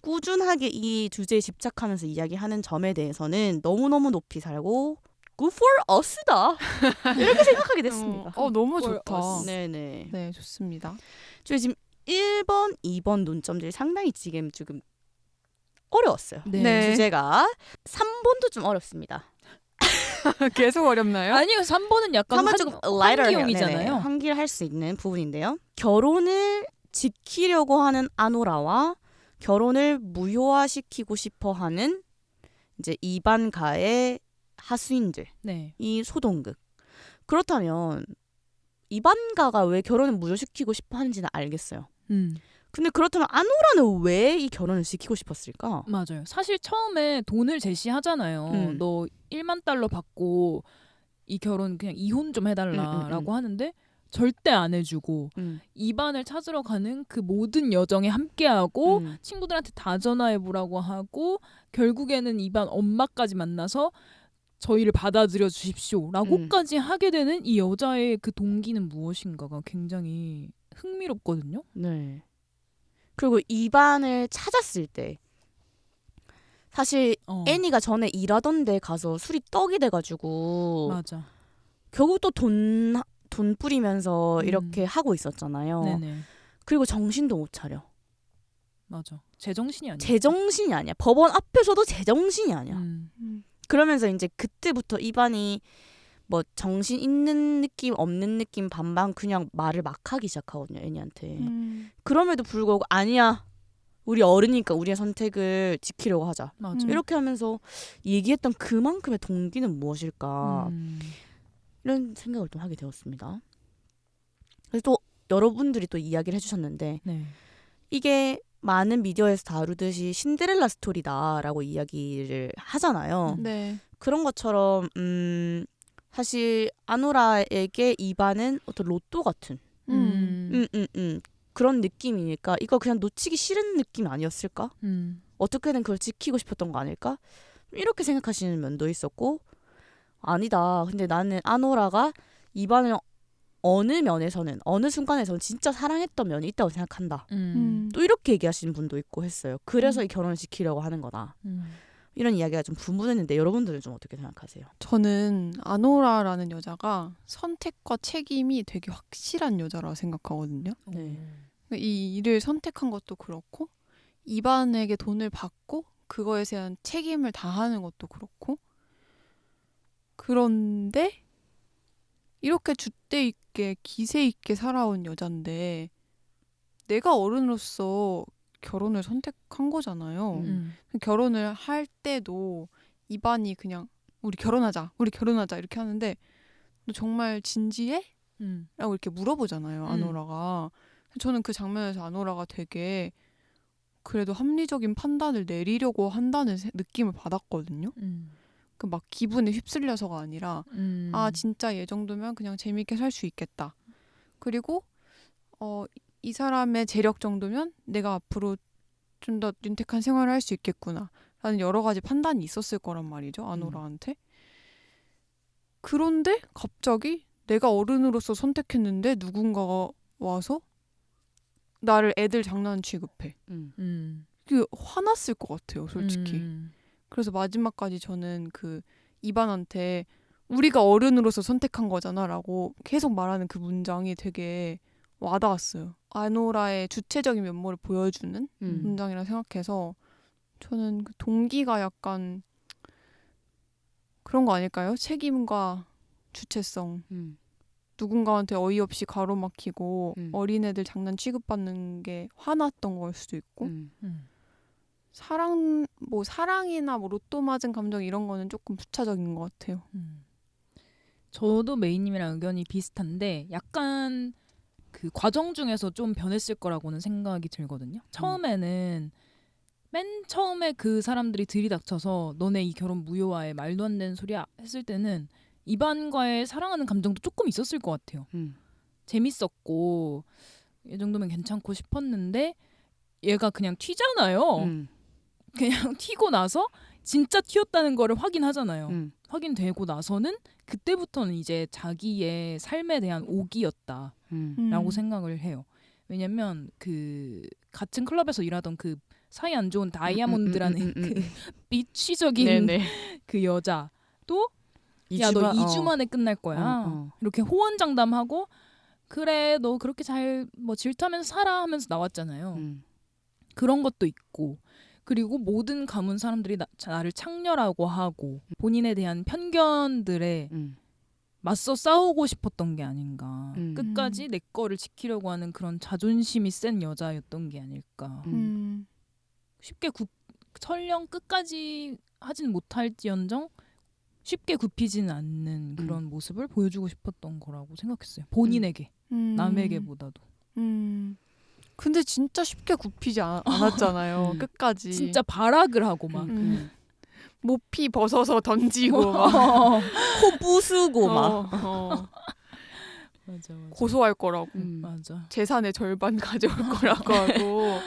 꾸준하게 이 주제에 집착하면서 이야기하는 점에 대해서는 너무너무 높이 살고 good for us다. 이렇게 생각하게 됐습니다. 너무 For 좋다. us. 네네. 네, 좋습니다. 저희 지금 1번, 2번 논점들이 상당히 지금 어려웠어요. 네. 주제가 3번도 좀 어렵습니다. 계속 어렵나요? 아니요, 3번은 약간 3번 좀 lighter해요. 환기용이잖아요. 네네. 환기할 수 있는 부분인데요. 결혼을 지키려고 하는 아노라와 결혼을 무효화시키고 싶어하는 이제 이반가의 하수인들, 네. 이 소동극. 그렇다면 이반가가 왜 결혼을 무효시키고 싶어하는지는 알겠어요. 근데 그렇다면 아노라는 왜 이 결혼을 지키고 싶었을까? 맞아요. 사실 처음에 돈을 제시하잖아요. 너 1만 달러 받고 이 결혼 그냥 이혼 좀 해달라라고 하는데 절대 안 해주고 이반을 찾으러 가는 그 모든 여정에 함께하고 친구들한테 다 전화해보라고 하고 결국에는 이반 엄마까지 만나서 저희를 받아들여 주십시오라고까지 하게 되는 이 여자의 그 동기는 무엇인가가 굉장히 흥미롭거든요. 네. 그리고 이반을 찾았을 때 사실 애니가 전에 일하던 데 가서 술이 떡이 돼가지고 맞아. 결국 또 돈 뿌리면서 이렇게 하고 있었잖아요. 네네. 그리고 정신도 못 차려. 맞아. 제정신이 아니야. 제정신이 아니야. 법원 앞에서도 제정신이 아니야. 그러면서 이제 그때부터 이반이 뭐 정신 있는 느낌 없는 느낌 반반 그냥 말을 막 하기 시작하거든요. 애니한테. 그럼에도 불구하고 아니야. 우리 어른이니까 우리의 선택을 지키려고 하자. 맞아. 이렇게 하면서 얘기했던 그만큼의 동기는 무엇일까. 이런 생각을 좀 하게 되었습니다. 그래서 또 여러분들이 또 이야기를 해주셨는데 네. 이게 많은 미디어에서 다루듯이 신데렐라 스토리다라고 이야기를 하잖아요. 네. 그런 것처럼 사실 아노라에게 이반은 어떤 로또 같은 그런 느낌이니까 이거 그냥 놓치기 싫은 느낌 아니었을까? 어떻게든 그걸 지키고 싶었던 거 아닐까? 이렇게 생각하시는 면도 있었고 아니다. 근데 나는 아노라가 이반을 어느 면에서는 어느 순간에서는 진짜 사랑했던 면이 있다고 생각한다. 또 이렇게 얘기하시는 분도 있고 했어요. 그래서 이 결혼을 지키려고 하는 거다. 이런 이야기가 좀 분분했는데 여러분들은 좀 어떻게 생각하세요? 저는 아노라라는 여자가 선택과 책임이 되게 확실한 여자라고 생각하거든요. 네. 이 일을 선택한 것도 그렇고 이반에게 돈을 받고 그거에 대한 책임을 다하는 것도 그렇고 그런데 이렇게 줏대 있게 기세 있게 살아온 여잔데 내가 어른으로서 결혼을 선택한 거잖아요. 결혼을 할 때도 이반이 그냥 우리 결혼하자 이렇게 하는데 너 정말 진지해? 라고 이렇게 물어보잖아요. 아노라가. 저는 그 장면에서 아노라가 되게 그래도 합리적인 판단을 내리려고 한다는 느낌을 받았거든요. 그 막 기분에 휩쓸려서가 아니라 아 진짜 얘 정도면 그냥 재밌게 살 수 있겠다. 그리고 이 사람의 재력 정도면 내가 앞으로 좀 더 윤택한 생활을 할 수 있겠구나 라는 여러 가지 판단이 있었을 거란 말이죠. 아노라한테. 그런데 갑자기 내가 어른으로서 선택했는데 누군가가 와서 나를 애들 장난 취급해. 그게 화났을 것 같아요. 솔직히. 그래서 마지막까지 저는 그 이반한테 우리가 어른으로서 선택한 거잖아 라고 계속 말하는 그 문장이 되게 와닿았어요. 아노라의 주체적인 면모를 보여주는 문장이라 생각해서 저는 그 동기가 약간 그런 거 아닐까요? 책임과 주체성. 누군가한테 어이없이 가로막히고 음. 어린애들 장난 취급받는 게 화났던 걸 수도 있고 음. 사랑이나 뭐 로또 맞은 감정 이런 거는 조금 부차적인 것 같아요. 저도 메이님이랑 의견이 비슷한데 약간 그 과정 중에서 좀 변했을 거라고는 생각이 들거든요. 처음에는 맨 처음에 그 사람들이 들이닥쳐서 너네 이 결혼 무효화해 말도 안 되는 소리야 했을 때는 이반과의 사랑하는 감정도 조금 있었을 것 같아요. 재밌었고 이 정도면 괜찮고 싶었는데 얘가 그냥 튀잖아요. 그냥 튀고 나서 진짜 튀었다는 거를 확인하잖아요. 확인되고 나서는 그때부터는 이제 자기의 삶에 대한 오기였다라고 생각을 해요. 왜냐면 그 같은 클럽에서 일하던 그 사이 안 좋은 다이아몬드라는 그 비취적인 네네. 그 여자도 야 너 2주 만에 끝날 거야. 이렇게 호언장담하고 그래 너 그렇게 잘 뭐 질투하면서 살아 하면서 나왔잖아요. 그런 것도 있고 그리고 모든 가문 사람들이 나를 창녀라고 하고 본인에 대한 편견들에 맞서 싸우고 싶었던 게 아닌가. 끝까지 내 거를 지키려고 하는 그런 자존심이 센 여자였던 게 아닐까. 쉽게 설령 끝까지 하진 못할지언정 쉽게 굽히지는 않는 그런 모습을 보여주고 싶었던 거라고 생각했어요. 본인에게. 남에게보다도. 근데 진짜 쉽게 굽히지 않았잖아요. 끝까지. 진짜 발악을 하고 막. 모피 벗어서 던지고 막 코 부수고 막. 맞아. 고소할 거라고. 맞아. 재산의 절반 가져올 거라고 하고.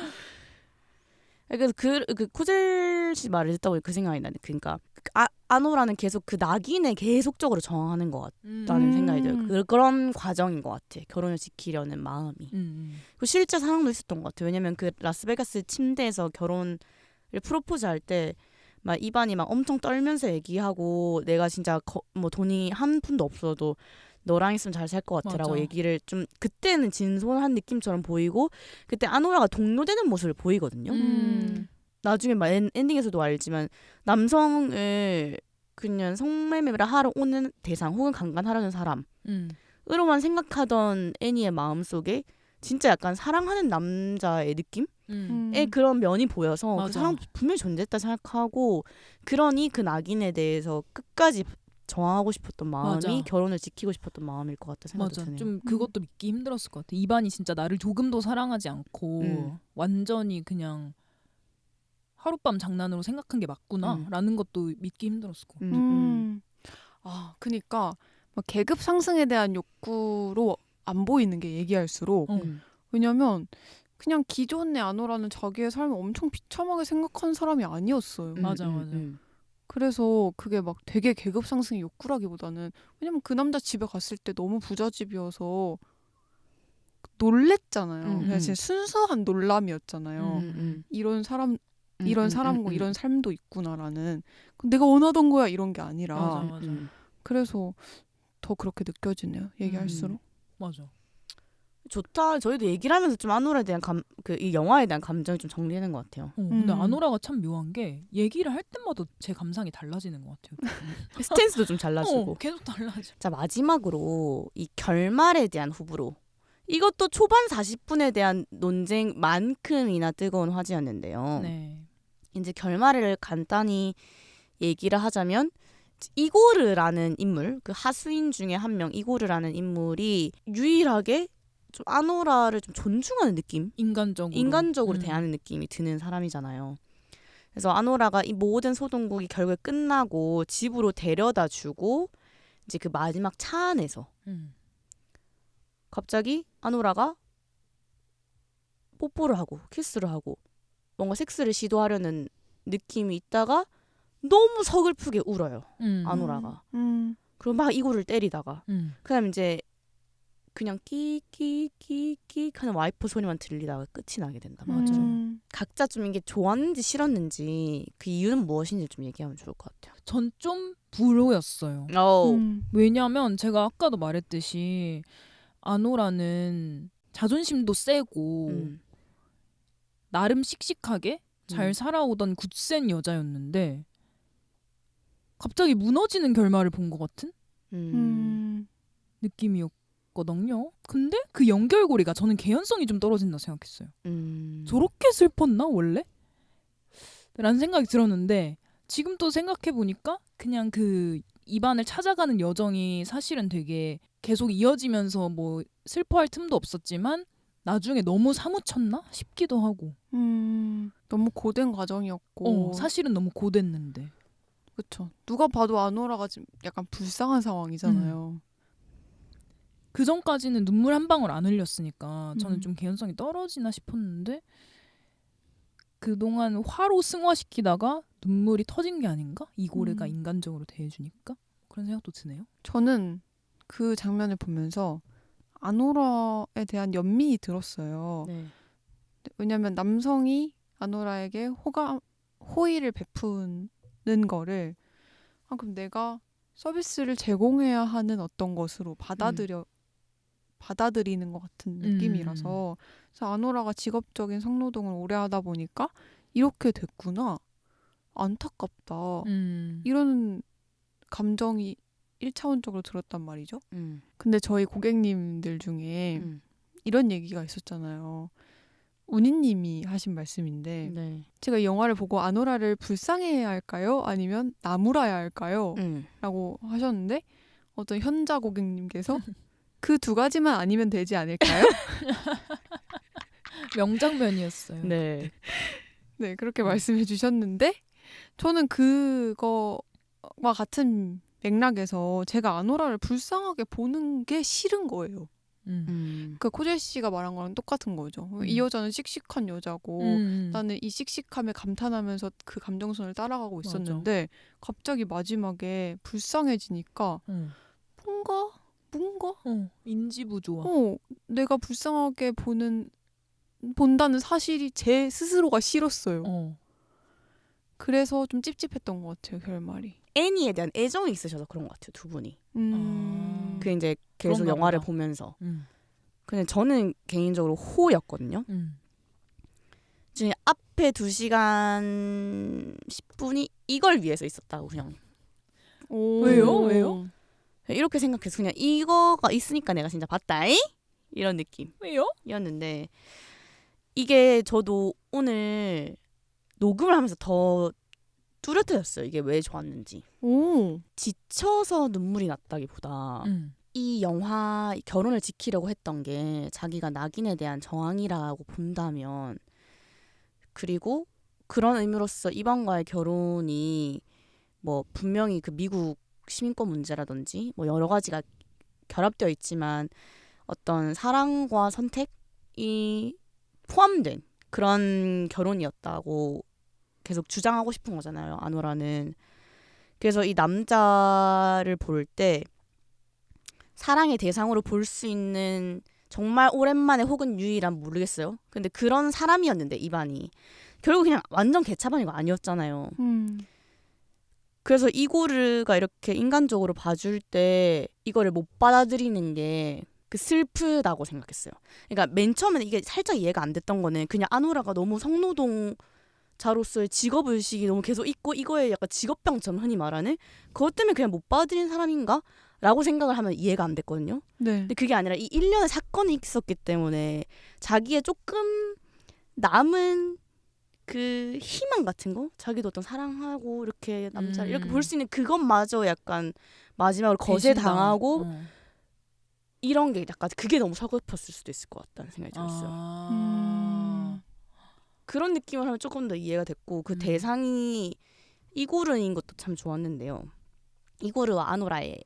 그래서 그 코젤 씨 말을 듣다 보니 그 생각이 나네. 그러니까 아노라는 계속 그 낙인에 계속적으로 저항하는 것 같다는 생각이 들어요. 그런 과정인 것 같아. 결혼을 지키려는 마음이. 그리고 실제 사랑도 있었던 것 같아요. 왜냐면 그 라스베가스 침대에서 결혼을 프로포즈할 때 막 이반이 막 엄청 떨면서 얘기하고 내가 진짜 뭐 돈이 한 푼도 없어도 너랑 있으면 잘 살 것 같아라고 맞아. 얘기를 좀 그때는 진솔한 느낌처럼 보이고 그때 아노라가 동요되는 모습을 보이거든요. 나중에 막 엔딩에서도 알지만 남성을 그냥 성매매를 하러 오는 대상 혹은 강간하려는 사람으로만 생각하던 애니의 마음속에 진짜 약간 사랑하는 남자의 느낌의 그런 면이 보여서 그 사람 분명히 존재했다 생각하고 그러니 그 낙인에 대해서 끝까지 저항하고 싶었던 마음이 맞아. 결혼을 지키고 싶었던 마음일 것 같다 생각이 드네요. 좀 그것도 믿기 힘들었을 것 같아. 이반이 진짜 나를 조금도 사랑하지 않고 완전히 그냥 하룻밤 장난으로 생각한 게 맞구나라는 것도 믿기 힘들었을 것 같아. 그니까 막 계급 상승에 대한 욕구로 안 보이는 게 얘기할수록 왜냐면 그냥 기존의 아노라는 자기의 삶을 엄청 비참하게 생각한 사람이 아니었어요. 맞아. 그래서 그게 막 되게 계급 상승의 욕구라기보다는 왜냐면 그 남자 집에 갔을 때 너무 부잣집이어서 놀랬잖아요. 그냥 진짜 순수한 놀람이었잖아요. 이런 사람과 이런 삶도 있구나라는 내가 원하던 거야 이런 게 아니라 맞아. 그래서 더 그렇게 느껴지네요. 얘기할수록. 맞아. 좋다. 저희도 얘기를 하면서 좀 아노라에 대한 이 영화에 대한 감정이 좀 정리되는 것 같아요. 근데 아노라가 참 묘한 게 얘기를 할 때마다 제 감상이 달라지는 것 같아요. 스탠스도 좀 달라지고. 계속 달라져. 자, 마지막으로 이 결말에 대한 후보로 이것도 초반 40분에 대한 논쟁만큼이나 뜨거운 화제였는데요. 네. 이제 결말을 간단히 얘기를 하자면 이고르라는 인물, 그 하수인 중에 한 명 이고르라는 인물이 유일하게 좀 아노라를 좀 존중하는 느낌? 인간적으로 대하는 느낌이 드는 사람이잖아요. 그래서 아노라가 이 모든 소동국이 결국에 끝나고 집으로 데려다 주고 이제 그 마지막 차 안에서 갑자기 아노라가 뽀뽀를 하고 키스를 하고 뭔가 섹스를 시도하려는 느낌이 있다가 너무 서글프게 울어요. 아노라가. 그리고 막 이고를 때리다가 그다음 이제 그냥 끼끼끼끼 하는 와이프 소리만 들리다가 끝이 나게 된단 말이죠. 각자 좀 이게 좋았는지 싫었는지 그 이유는 무엇인지 좀 얘기하면 좋을 것 같아요. 전 좀 불호였어요. 왜냐하면 제가 아까도 말했듯이 아노라는 자존심도 세고 나름 씩씩하게 잘 살아오던 굳센 여자였는데 갑자기 무너지는 결말을 본 것 같은 느낌이었고 있었거든요. 근데 그 연결고리가 저는 개연성이 좀 떨어진다 생각했어요. 저렇게 슬펐나 원래? 라는 생각이 들었는데 지금 또 생각해보니까 그냥 그 이반을 찾아가는 여정이 사실은 되게 계속 이어지면서 뭐 슬퍼할 틈도 없었지만 나중에 너무 사무쳤나 싶기도 하고. 너무 고된 과정이었고 사실은 너무 고됐는데. 그쵸. 누가 봐도 아노라가 지금 약간 불쌍한 상황이잖아요. 그 전까지는 눈물 한 방울 안 흘렸으니까 저는 음. 좀 개연성이 떨어지나 싶었는데 그동안 화로 승화시키다가 눈물이 터진 게 아닌가? 이고래가 인간적으로 대해주니까 그런 생각도 드네요. 저는 그 장면을 보면서 아노라에 대한 연민이 들었어요. 네. 왜냐면 남성이 아노라에게 호의를 베푸는 거를 그럼 내가 서비스를 제공해야 하는 어떤 것으로 받아들이는 것 같은 느낌이라서 그래서 아노라가 직업적인 성노동을 오래 하다 보니까 이렇게 됐구나. 안타깝다. 이런 감정이 1차원적으로 들었단 말이죠. 근데 저희 고객님들 중에 이런 얘기가 있었잖아요. 운이님이 하신 말씀인데 네. 제가 이 영화를 보고 아노라를 불쌍해해야 할까요? 아니면 나무라야 할까요? 라고 하셨는데 어떤 현자 고객님께서 그 두 가지만 아니면 되지 않을까요? 명장면이었어요. 네. 네, 그렇게 말씀해 주셨는데 저는 그거와 같은 맥락에서 제가 아노라를 불쌍하게 보는 게 싫은 거예요. 그 코젤 씨가 말한 거랑 똑같은 거죠. 이 여자는 씩씩한 여자고 나는 이 씩씩함에 감탄하면서 그 감정선을 따라가고 있었는데 갑자기 마지막에 불쌍해지니까 뭔가 인지부조화. 내가 불쌍하게 본다는 사실이 제 스스로가 싫었어요. 그래서 좀 찝찝했던 것 같아요, 결말이. 애니에 대한 애정이 있으셔서 그런 것 같아요, 두 분이. 그 이제 계속 그런가 영화를 보다. 보면서. 근데 저는 개인적으로 호였거든요. 지금 앞에 2시간 10분이 이걸 위해서 있었다고 그냥. 왜요? 이렇게 생각해서 그냥 이거가 있으니까 내가 진짜 봤다잉? 이런 느낌. 왜요? 이었는데 이게 저도 오늘 녹음을 하면서 더 뚜렷해졌어요. 이게 왜 좋았는지. 지쳐서 눈물이 났다기보다 이 영화 결혼을 지키려고 했던 게 자기가 낙인에 대한 저항이라고 본다면 그리고 그런 의미로서 이방과의 결혼이 뭐 분명히 그 미국 시민권 문제라든지 뭐 여러 가지가 결합되어 있지만 어떤 사랑과 선택이 포함된 그런 결혼이었다고 계속 주장하고 싶은 거잖아요. 아노라는. 그래서 이 남자를 볼 때 사랑의 대상으로 볼 수 있는 정말 오랜만에 혹은 유일한 모르겠어요. 근데 그런 사람이었는데 이반이 결국 그냥 완전 개차반이가 아니었잖아요. 그래서 이고르가 이렇게 인간적으로 봐줄 때 이거를 못 받아들이는 게 그 슬프다고 생각했어요. 그러니까 맨 처음에는 이게 살짝 이해가 안 됐던 거는 그냥 아노라가 너무 성노동자로서의 직업의식이 너무 계속 있고 이거에 약간 직업병처럼 흔히 말하는 그것 때문에 그냥 못 받아들이는 사람인가? 라고 생각을 하면 이해가 안 됐거든요. 네. 근데 그게 아니라 이 일련의 사건이 있었기 때문에 자기의 조금 남은 그 희망 같은 거? 자기도 어떤 사랑하고 이렇게 남자를 이렇게 볼 수 있는 그것마저 약간 마지막으로 거세당하고 이런 게 약간 그게 너무 서글펐을 수도 있을 것 같다는 생각이 들었어요. 그런 느낌을 하면 조금 더 이해가 됐고 그 대상이 이고르인 것도 참 좋았는데요. 이고르와 아노라의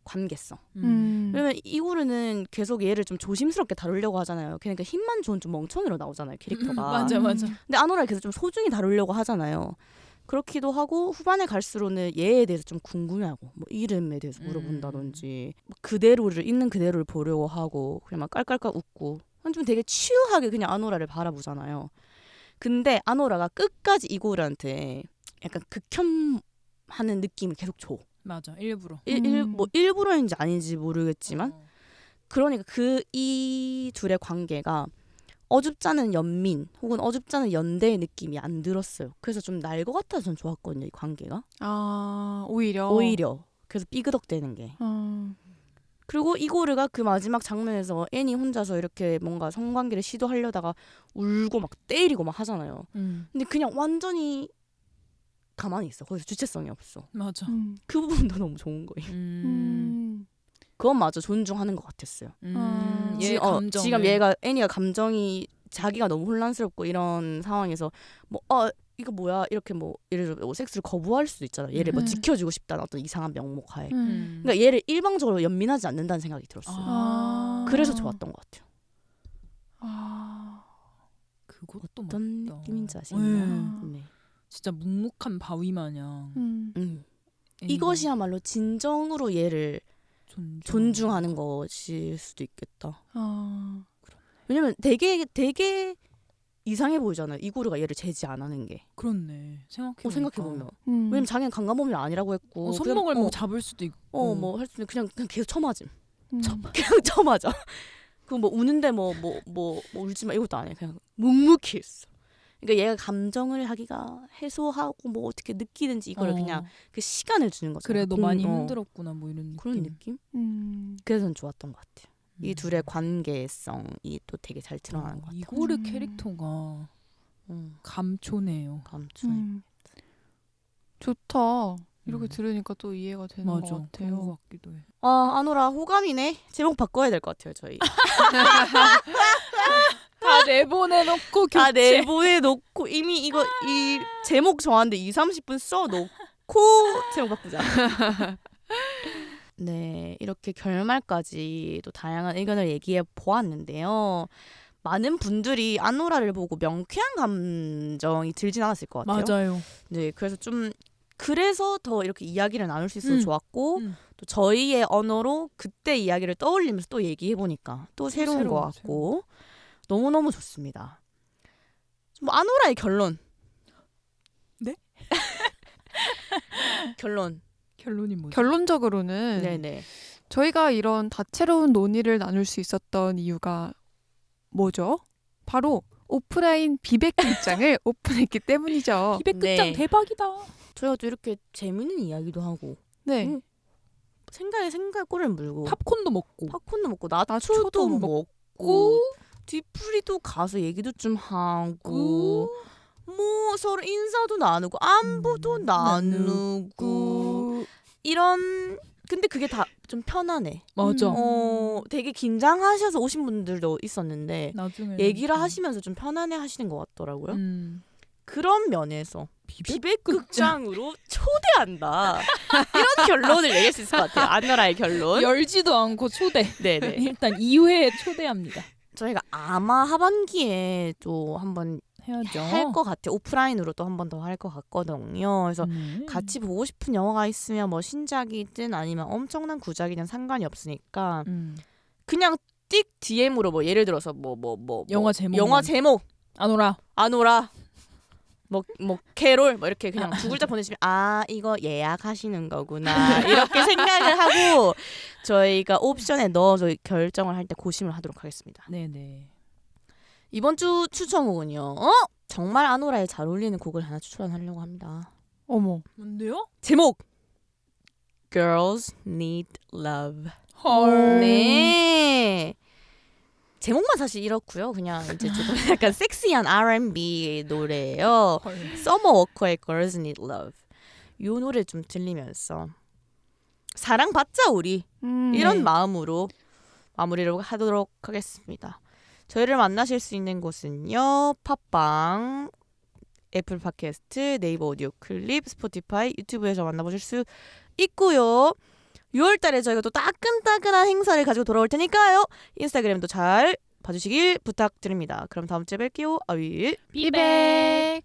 관계성. 왜냐면 이고르는 계속 얘를 좀 조심스럽게 다루려고 하잖아요. 그러니까 힘만 좋은 좀 멍청이로 나오잖아요, 캐릭터가. 맞아. 근데 아노라를 계속 좀 소중히 다루려고 하잖아요. 그렇기도 하고 후반에 갈수록은 얘에 대해서 좀 궁금해하고 뭐 이름에 대해서 물어본다든지 그대로를 있는 그대로를 보려고 하고 그냥 막 깔깔깔 웃고 좀 되게 치유하게 그냥 아노라를 바라보잖아요. 근데 아노라가 끝까지 이고르한테 약간 극혐하는 느낌을 계속 줘. 맞아. 일부러. 뭐 일부러인지 아닌지 모르겠지만 그러니까 이 둘의 관계가 어줍잖은 연민 혹은 어줍잖은 연대의 느낌이 안 들었어요. 그래서 좀 날 것 같아서 전 좋았거든요. 이 관계가. 오히려. 그래서 삐그덕대는 게. 그리고 이고르가 그 마지막 장면에서 애니 혼자서 이렇게 뭔가 성관계를 시도하려다가 울고 막 때리고 막 하잖아요. 근데 그냥 완전히 가만히 있어. 거기서 주체성이 없어. 맞아. 그 부분도 너무 좋은 거예요. 그건 맞아. 존중하는 것 같았어요. 얘 감정. 지금 얘가 애니가 감정이 자기가 너무 혼란스럽고 이런 상황에서 뭐 이거 뭐야 이렇게 뭐 예를 들어 뭐 섹스를 거부할 수도 있잖아. 얘를 뭐 지켜주고 싶다는 어떤 이상한 명목하에. 그러니까 얘를 일방적으로 연민하지 않는다는 생각이 들었어요. 그래서 좋았던 것 같아요. 그것도 어떤 맞다. 느낌인지 아시나요? 네. 진짜 묵묵한 바위 마냥. 이것이야말로 진정으로 얘를 존중하는 것일 수도 있겠다. 왜냐면 되게 이상해 보이잖아요. 이고르가 얘를 제지 안 하는 게. 그렇네. 생각해보면. 왜냐면 자기는 강간범인 아니라고 했고. 손목을 뭐 잡을 수도 있고. 뭐 할 수도 있는데 그냥 계속 쳐맞음. 그냥 쳐맞아. 그 뭐 우는데 뭐 울지 마 이것도 안 해. 그냥 묵묵히 있어. 그러니까 얘가 감정을 하기가 해소하고 뭐 어떻게 느끼든지 이걸 그냥 그 시간을 주는 거죠. 그래 너 많이 힘들었구나 뭐 이런 느낌. 그런 느낌? 그래서 전 좋았던 것 같아요. 이 둘의 관계성이 또 되게 잘 드러나는 것 같아요. 이고르 캐릭터가 감초네요. 감초. 좋다. 이렇게 들으니까 또 이해가 되는 것 그런 같아요. 것 같기도 해. 아노라 호감이네. 제목 바꿔야 될 것 같아요 저희. 다 내보내놓고 다 교체. 내보내놓고 이미 이 제목 정하는데 20-30분 써놓고 제목 바꾸자. 네, 이렇게 결말까지 또 다양한 의견을 얘기해 보았는데요. 많은 분들이 아노라를 보고 명쾌한 감정이 들진 않았을 것 같아요. 맞아요. 네, 그래서 더 이렇게 이야기를 나눌 수 있어서 좋았고 음. 또 저희의 언어로 그때 이야기를 떠올리면서 또 얘기해 보니까 또 새로운 것 같고 너무너무 좋습니다. 뭐 아노라의 결론. 네? 결론이 뭐죠? 결론적으로는 네네. 저희가 이런 다채로운 논의를 나눌 수 있었던 이유가 뭐죠? 바로 오프라인 비백극장을 오픈했기 때문이죠. 비백극장 네. 대박이다. 저희가 또 이렇게 재밌는 이야기도 하고 네. 생각에 꼴을 물고 팝콘도 먹고 팝콘도 먹고 나초도 나초도 먹고, 먹고 뒤풀이도 가서 얘기도 좀 하고 뭐 서로 인사도 나누고 안부도 나누고 이런 근데 그게 다 좀 편하네. 맞아. 되게 긴장하셔서 오신 분들도 있었는데 나중에 얘기를 하시면서 좀 편안해 하시는 것 같더라고요. 그런 면에서 비백극장 비백극장으로 초대한다. 이런 결론을 내릴 수 있을 것 같아요. 아노라의 결론. 열지도 않고 초대. 네네. 일단 2회에 초대합니다. 저희가 아마 하반기에 또 한번 해야죠. 할 것 같아요. 오프라인으로 또 한 번 더 할 것 같거든요. 그래서 같이 보고 싶은 영화가 있으면 뭐 신작이든 아니면 엄청난 구작이든 상관이 없으니까 그냥 띡 DM으로 뭐 예를 들어서 뭐 영화 제목 아노라 뭐 캐롤 뭐 이렇게 그냥 두 글자 보내시면 이거 예약하시는 거구나 이렇게 생각을 하고 저희가 옵션에 넣어서 결정을 할 때 고심을 하도록 하겠습니다. 네네. 이번 주 추천곡은요. 정말 아노라에 잘 어울리는 곡을 하나 추천하려고 합니다. 어머. 뭔데요? 제목 Girls Need Love. 헐. 네. 제목만 사실 이렇고요. 그냥 이제 조금 약간 섹시한 R&B 노래예요. 서머워커의 Girls Need Love. 이 노래 좀 들리면서 사랑받자 우리 이런 마음으로 마무리를 하도록 하겠습니다. 저희를 만나실 수 있는 곳은요. 팟빵, 애플 팟캐스트, 네이버 오디오 클립, 스포티파이, 유튜브에서 만나보실 수 있고요. 6월달에 저희가 또 따끈따끈한 행사를 가지고 돌아올 테니까요. 인스타그램도 잘 봐주시길 부탁드립니다. 그럼 다음 주에 뵐게요. 아윌 비백.